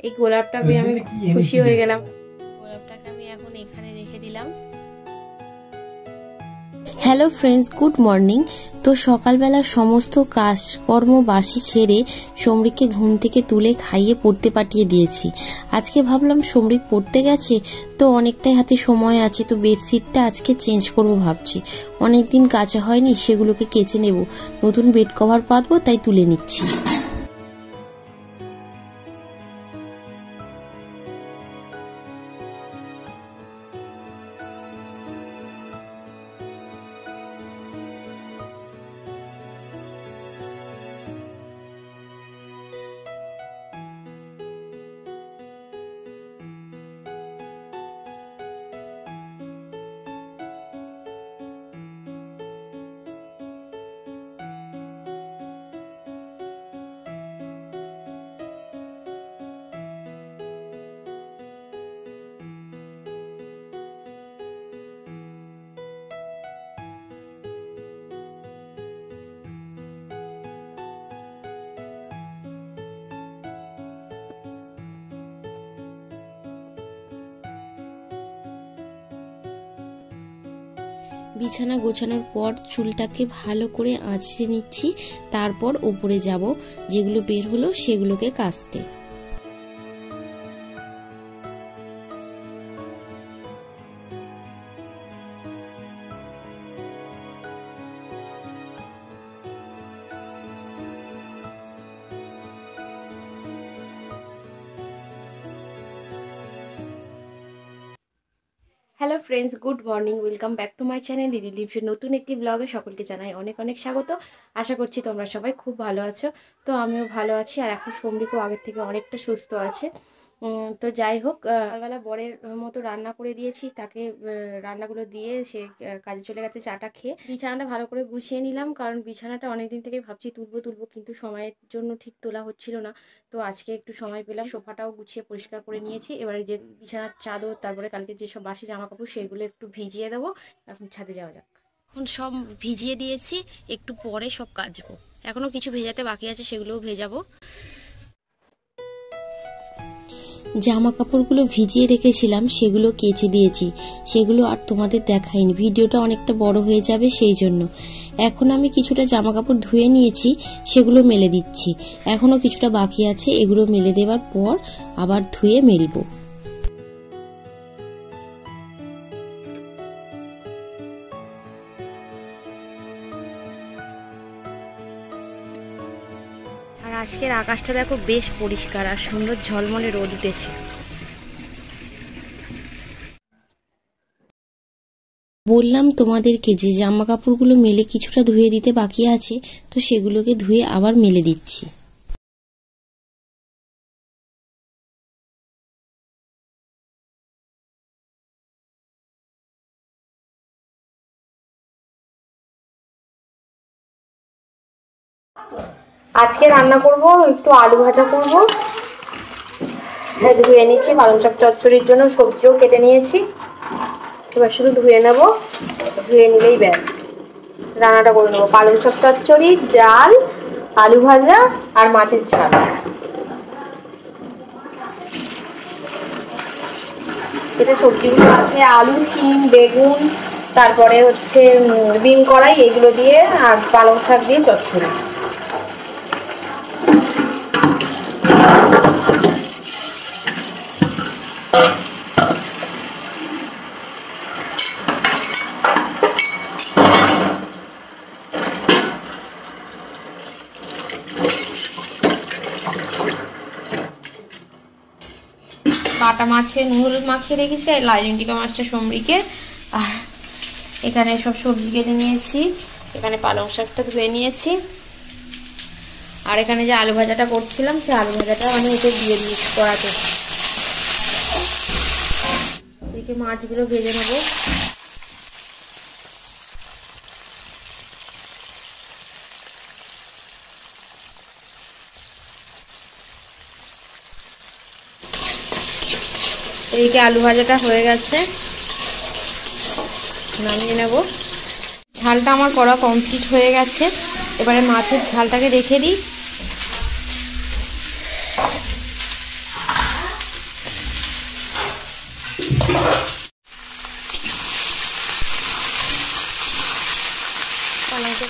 এই গোলাপটা পেয়ে আমি খুশি হয়ে গেলাম। গোলাপটাকে আমি এখন এখানে রেখে দিলাম। Hello friends, good morning. তো সকালবেলার সমস্ত কাজকর্ম বাসি ছেড়ে সমরিককে ঘুম থেকে তুলে খাইয়ে পড়তে পাঠিয়ে দিয়েছি। আজকে ভাবলাম সমরিক পড়তে গেছে তো অনেকটাই হাতে সময় আছে, তো বেডশিটটা আজকে চেঞ্জ করব ভাবছি। অনেকদিন কাচা হয়নি, সেগুলোকে কেচে নেব। নতুন বেড কভার পাতবো, তাই তুলে নিচ্ছি। বিছানা গোছানোর পর চুলটাকে ভালো করে আঁচড়ে নিচ্ছি, তারপর ওপরে যাব, যেগুলো বের হলো সেগুলোকে কাচতে। Hello friends, good morning, welcome back to my channel Lily লিভসের নতুন একটি ব্লগে সকলকে জানাই অনেক অনেক স্বাগত। আশা করছি তোমরা সবাই খুব ভালো আছো। তো আমিও ভালো আছি, আর এখন সমরিকও আগের থেকে অনেকটা সুস্থ আছে। তো যাই হোক, সকালবেলা বরের মতো রান্না করে দিয়েছি, তাকে রান্নাগুলো দিয়ে সে কাজে চলে গেছে। চাটা খেয়ে বিছানাটা ভালো করে গুছিয়ে নিলাম, কারণ বিছানাটা অনেকদিন থেকে ভাবছি তুলবো কিন্তু সময়ের জন্য ঠিক তোলা হচ্ছিল না। তো আজকে একটু সময় পেলাম, সোফাটাও গুছিয়ে পরিষ্কার করে নিয়েছি। এবারে যে বিছানার চাদর, তারপরে কালকে যেসব বাসি জামা কাপড় সেগুলো একটু ভিজিয়ে দেবো। এখন ছাদে যাওয়া যাক। এখন সব ভিজিয়ে দিয়েছি, একটু পরে সব কাচবো। এখনো কিছু ভেজাতে বাকি আছে, সেগুলোও ভেজাবো। জামা কাপড়গুলো ভিজিয়ে রেখেছিলাম, সেগুলো কেচে দিয়েছি। সেগুলো আর তোমাদের দেখাইনি, ভিডিওটা অনেকটা বড় হয়ে যাবে সেই জন্য। এখন আমি কিছুটা জামা কাপড় ধুয়ে নিয়েছি, সেগুলো মেলে দিচ্ছি। এখনো কিছুটা বাকি আছে, এগুলো মেলে দেওয়ার পর আবার ধুয়ে মেলবো। আর আজকের আকাশটা দেখো বেশ পরিষ্কার আর সুন্দর ঝলমলে রোদ উঠেছে। বললাম তোমাদেরকে যে জামা কাপড়গুলো মেলে কিছুটা ধুয়ে দিতে বাকি আছে, তো সেগুলোকে ধুয়ে আবার মেলে দিচ্ছি। আজকে রান্না করব, একটু আলু ভাজা করব। ধুয়ে নিচ্ছি, পালং শাক চচ্চড়ির জন্য সবজিও কেটে নিয়েছি। এবার শুধু ধুয়ে নেব, ধুয়ে নিলেই ব্যাস রান্নাটা করে নেবো। পালং শাক চচ্চড়ি, ডাল, আলু ভাজা আর মাছের ঝাল। এতে সবজিগুলো আছে আলু, শিম, বেগুন, তারপরে হচ্ছে বিন কড়াই, এগুলো দিয়ে আর পালং শাক দিয়ে চচ্চড়ি। বাটা মাছে নুন হলুদ মাখিয়ে রেখেছি, আর লাইলিং টিকা মাছটা সমরিকে। আর এখানে সব সবজি কেটে নিয়েছি, এখানে পালং শাকটা ধুয়ে নিয়েছি, আর এখানে যে আলু ভাজাটা করছিলাম সেই আলু ভাজাটা আমি এতে দিয়ে দিয়েছি কড়াতে। এদিকে মাছগুলো ভেজে নেবো। এদিকে আলু ভাজাটা হয়ে গেছে, নামিয়ে নেব। ঝালটা আমার করা কমপ্লিট হয়ে গেছে। এবারে মাছের ঝালটাকে রেখে দিই।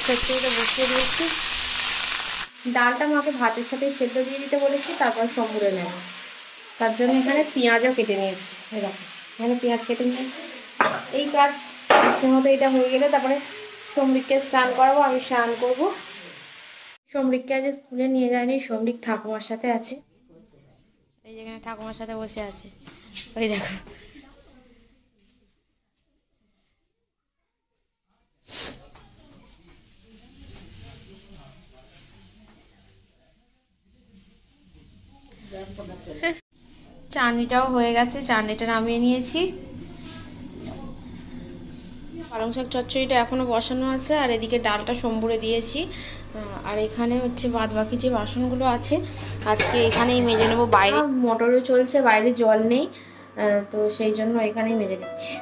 চচ্চড়িটা বসিয়ে দিয়েছি। ডালটা মাকে ভাতের সাথে সেদ্ধ দিয়ে দিতে বলেছি, তারপর সম্বুরে নেব। তার জন্য এখানে পেঁয়াজও কেটে নিয়েছি। এরকম এখানে পেঁয়াজ কেটে নিয়েছি। এই কাজ আজকের মতো এটা হয়ে গেলে তারপরে সমৃককে স্নান করাবো, আমি স্নান করবো। সমৃককে আজ স্কুলে নিয়ে যায়নি, সমৃক ঠাকুমার সাথে আছে। এই যেখানে ঠাকুমার সাথে বসে আছে, ওই দেখো। চাটনিটাও হয়ে গেছে, চাটনিটা নামিয়ে নিয়েছি। পালং শাক চচ্চড়িটা এখনো বসানো আছে, আর এদিকে ডালটা সম্বুরে দিয়েছি। আর এখানে হচ্ছে বাদ বাকি যে বাসনগুলো আছে আজকে এখানেই মেজে নেবো। বাইরে মোটরও চলছে, বাইরে জল নেই, তো সেই জন্য এখানেই মেজে নিচ্ছি।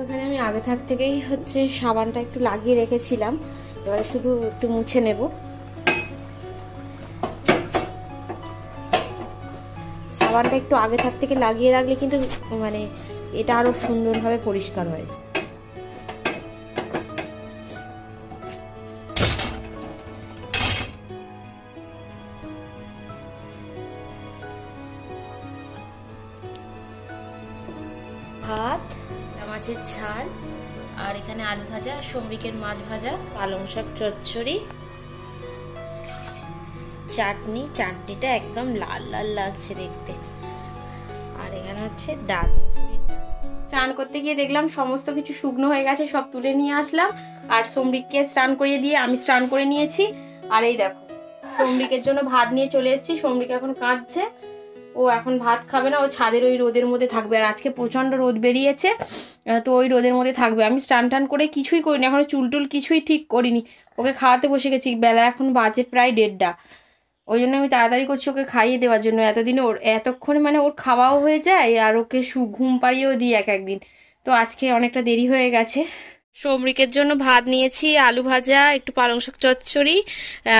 এখানে আমি আগে থেকেই হচ্ছে সাবানটা একটু লাগিয়ে রেখেছিলাম, এবারে শুধু একটু মুছে নেব। সাবানটা একটু আগে থেকে লাগিয়ে রাখলে কিন্তু মানে এটা আরো সুন্দরভাবে পরিষ্কার হয়। ভাত, মাছের ঝাল, আর এখানে আলু ভাজা, সমরিকের মাছ ভাজা, পালং শাক চচ্চড়ি, চাটনি। চাটনিটা একদম লাল লাল লাগছে দেখতে। আর এখানে হচ্ছে ডাল, মুসুরির ডাল। স্নান করতে গিয়ে দেখলাম সমস্ত কিছু শুকনো হয়ে গেছে, সব তুলে নিয়ে আসলাম। আর সমরিককে স্নান করিয়ে দিয়ে আমি স্নান করে নিয়েছি। আর এই দেখো, সমরিকের জন্য ভাত নিয়ে চলে এসেছি। সমরিক এখন কাঁদছে, ও এখন ভাত খাবে না, ও ছাদের ওই রোদের মধ্যে থাকবে। আর আজকে প্রচণ্ড রোদ বেরিয়েছে, তো ওই রোদের মধ্যে থাকবে। আমি স্নান টান করে কিছুই করিনি, এখনো চুল টুল কিছুই ঠিক করিনি। ওকে খাওয়াতে বসে গেছি, বেলা এখন বাজে প্রায় 1:30। ওই জন্য আমি তাড়াতাড়ি করছি ওকে খাইয়ে দেওয়ার জন্য। এতদিনে ওর এতক্ষণে মানে ওর খাওয়াও হয়ে যায়, আর ওকে ঘুম পাড়িয়েও দিই এক একদিন। তো আজকে অনেকটা দেরি হয়ে গেছে। সমরিকের জন্য ভাত নিয়েছি, আলু ভাজা, একটু পালং শাক চচ্চড়ি,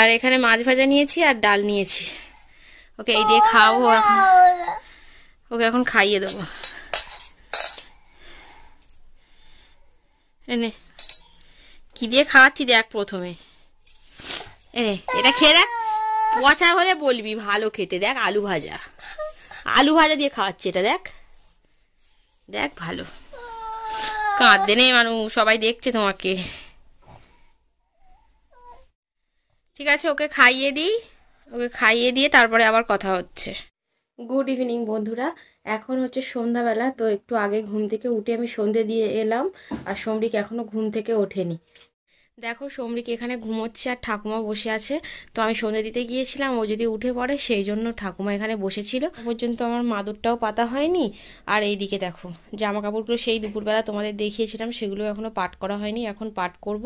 আর এখানে মাছ ভাজা নিয়েছি, আর ডাল নিয়েছি। ওকে এই দিয়ে খাওয়াবো, ওকে এখন খাইয়ে দেবো। এনে কি দিয়ে খাওয়াচ্ছি দেখ প্রথমে। এটা খেয়ে দেখ, পচা হলে বলবি ভালো খেতে। দেখ আলু ভাজা, আলু ভাজা দিয়ে খাওয়াচ্ছি এটা, দেখ দেখ ভালো। কাঁদতে নেই মানুষ, সবাই দেখছে তোমাকে। ঠিক আছে, ওকে খাইয়ে দিই। ওকে খাইয়ে দিয়ে তারপরে আবার কথা হচ্ছে। গুড ইভিনিং বন্ধুরা, এখন হচ্ছে সন্ধ্যাবেলা। তো একটু আগে ঘুম থেকে উঠে আমি সন্ধে দিয়ে এলাম, আর সমরিক এখনো ঘুম থেকে ওঠেনি। দেখো সমরিক এখানে ঘুমোচ্ছে, আর ঠাকুমা বসে আছে। তো আমি সন্ধে দিতে গিয়েছিলাম, ও যদি উঠে পড়ে সেই জন্য ঠাকুমা এখানে বসেছিল। পর্যন্ত আমার মাদুরটাও পাতা হয়নি। আর এইদিকে দেখো জামা কাপড়গুলো সেই দুপুরবেলা তোমাদের দেখিয়েছিলাম, সেগুলো এখনো পাট করা হয়নি, এখন পাট করব।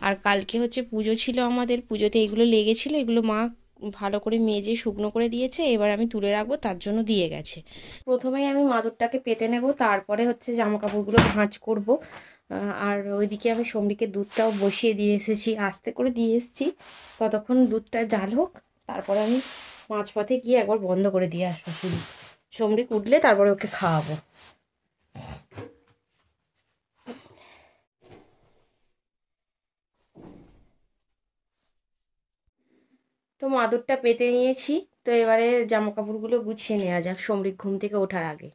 আর কালকে হচ্ছে পুজো ছিল আমাদের, পুজোতে এগুলো লেগেছিল, এগুলো মা ভালো করে মেজে শুকনো করে দিয়েছে, এবার আমি তুলে রাখবো, তার জন্য দিয়ে গেছে। প্রথমেই আমি মাদুরটাকে পেতে নেব, তারপরে হচ্ছে জামা কাপড়গুলো ভাঁজ করব। আর ওইদিকে আমি সমরিকের দুধটাও বসিয়ে দিয়ে এসেছি, আস্তে করে দিয়ে এসেছি, ততক্ষণ দুধটা জাল হোক। তারপরে আমি মাঝপথে গিয়ে একবার বন্ধ করে দিয়ে আসবো চুলি। সমরিক উঠলে তারপরে ওকে খাওয়াবো। তো মাদুরটা পেতে নিয়েছি। তো এবারে জামা কাপড়গুলো গুছিয়ে নেওয়া যাক সমরিক ঘুম থেকে ওঠার আগে।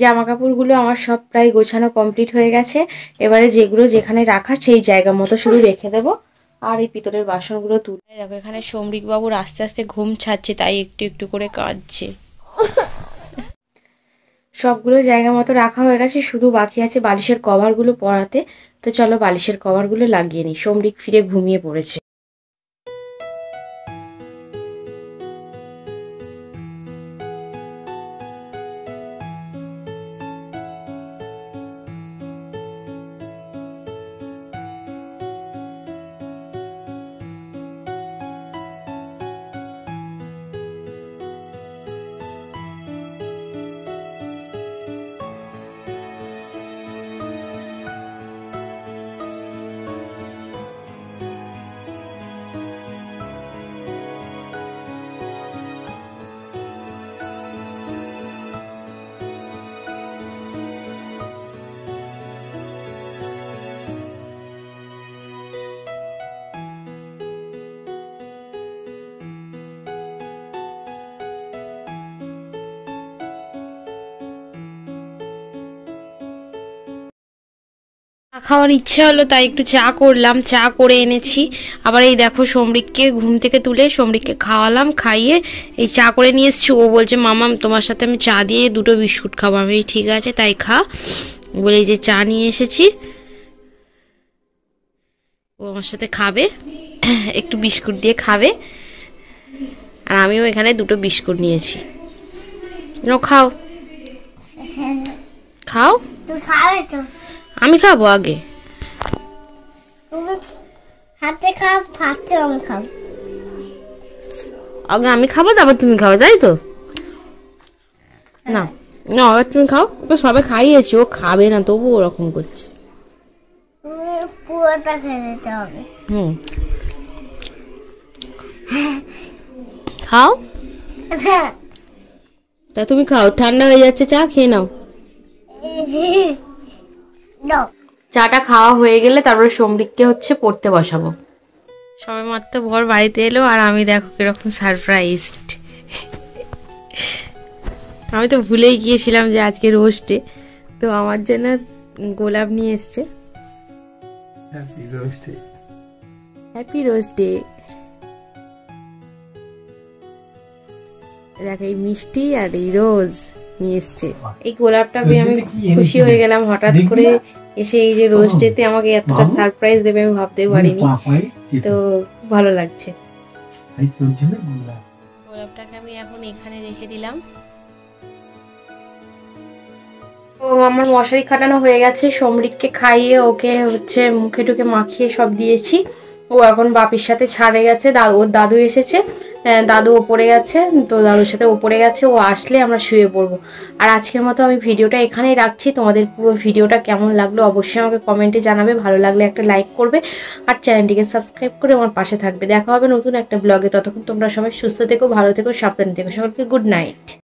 জামা কাপড়গুলো আমার সব প্রায় গোছানো কমপ্লিট হয়ে গেছে। এবারে যেগুলো যেখানে রাখা সেই জায়গা মতো শুধু রেখে দেবো। আর এই পিতলের বাসনগুলো তুলে দেখো, এখানে সমরিক বাবুর আস্তে আস্তে ঘুম ছাড়ছে, তাই একটু একটু করে কাঁদছে। সবগুলো জায়গা মতো রাখা হয়ে গেছে, শুধু বাকি আছে বালিশের কভারগুলো পরাতে। তো চলো বালিশের কভারগুলো লাগিয়ে নিই। সমরিক ফিরে ঘুমিয়ে পড়েছে। চা খাওয়ার ইচ্ছে হলো, তাই একটু চা করলাম, চা করে এনেছি। আবার এই দেখো সমরিককে ঘুম থেকে তুলে সমরিককে খাওয়ালাম, খাইয়ে এই চা করে নিয়ে এসছি। ও বলছে মামা তোমার সাথে আমি চা দিয়ে 2টো বিস্কুট খাবো। আমি ঠিক আছে তাই খা বলে এই যে চা নিয়ে এসেছি, ও আমার সাথে খাবে, একটু বিস্কুট দিয়ে খাবে। আর আমিও এখানে 2টো বিস্কুট নিয়েছি। খাও খাও, আমি খাবো আগে, আগে আমি খাবো তারপর তুমি খাবে, তাই তো? না না, আবার তুমি খাও। ওকে সবাই খাইয়েছি, ও খাবে না তবু ওরকম করছে। পুরোটা খেয়ে নিতে হবে। খাও, তা তুমি খাও, ঠান্ডা হয়ে যাচ্ছে, চা খেয়ে নাও। চাটা খাওয়া হয়ে গেলে তারপরে সমরিককে হচ্ছে পড়তে বসাবো। সবে মাত্র ভোর বাড়িতে এলো, আর আমি দেখো কিরকম সারপ্রাইজড। আমি তো ভুলেই গিয়েছিলাম যে আজকে রোস্টে, তো আমার জন্য গোলাপ নিয়ে এসছে। Happy roast day, happy roast day. দেখ এই মিষ্টি আর এই রোজ নিয়ে এসছে। এই গোলাপটা পেয়ে আমি খুশি হয়ে গেলাম হঠাৎ করে এসে, এই যে রোজ ডেতে আমাকে এতটা সারপ্রাইজ দেবে আমি ভাবতেই পারিনি, তো ভালো লাগছে। গোলাপটাকে আমি এখন এখানে রেখে দিলাম। ও আমার মশারি খাটানো হয়ে গেছে, সমরিককে খাইয়ে ওকে হচ্ছে মুখে টুকে মাখিয়ে সব দিয়েছি। ও এখন বাপির সাথে ছাদে গেছে, ওর দাদু এসেছে, দাদু ওপরে গেছে, তো দাদুর সাথে ওপরে গেছে, ও আসলে আমরা শুয়ে পড়বো। আর আজকের মতো আমি ভিডিওটা এখানেই রাখছি। তোমাদের পুরো ভিডিওটা কেমন লাগলো অবশ্যই আমাকে কমেন্টে জানাবে, ভালো লাগলে একটা লাইক করবে আর চ্যানেলটিকে সাবস্ক্রাইব করে আমার পাশে থাকবে। দেখা হবে নতুন একটা ব্লগে, ততক্ষণ তোমরা সবাই সুস্থ থেকো, ভালো থেকো, সাবধানে থেকো। সকলকে গুড নাইট।